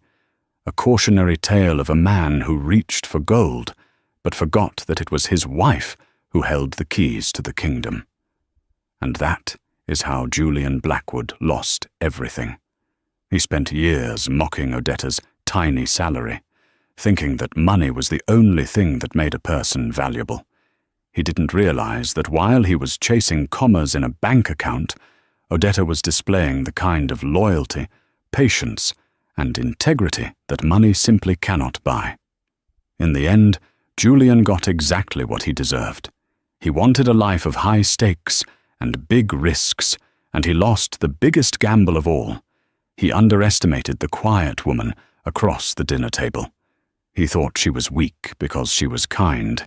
S1: a cautionary tale of a man who reached for gold, but forgot that it was his wife who held the keys to the kingdom. And that is how Julian Blackwood lost everything. He spent years mocking Odetta's tiny salary, thinking that money was the only thing that made a person valuable. He didn't realize that while he was chasing commas in a bank account, Odetta was displaying the kind of loyalty, patience, and integrity that money simply cannot buy. In the end, Julian got exactly what he deserved. He wanted a life of high stakes and big risks, and he lost the biggest gamble of all. He underestimated the quiet woman across the dinner table. He thought she was weak because she was kind.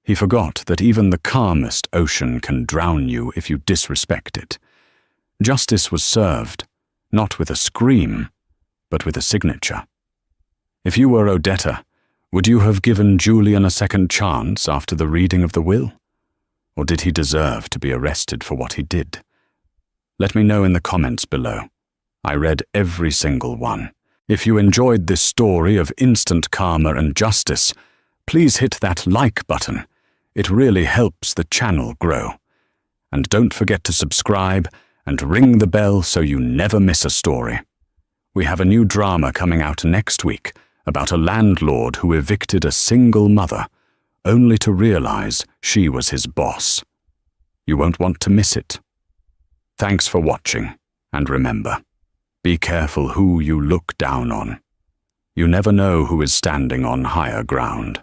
S1: He forgot that even the calmest ocean can drown you if you disrespect it. Justice was served, not with a scream, but with a signature. If you were Odetta, would you have given Julian a second chance after the reading of the will? Or did he deserve to be arrested for what he did? Let me know in the comments below. I read every single one. If you enjoyed this story of instant karma and justice, please hit that like button. It really helps the channel grow. And don't forget to subscribe and ring the bell so you never miss a story. We have a new drama coming out next week about a landlord who evicted a single mother, only to realize she was his boss. You won't want to miss it. Thanks for watching, and remember, be careful who you look down on. You never know who is standing on higher ground.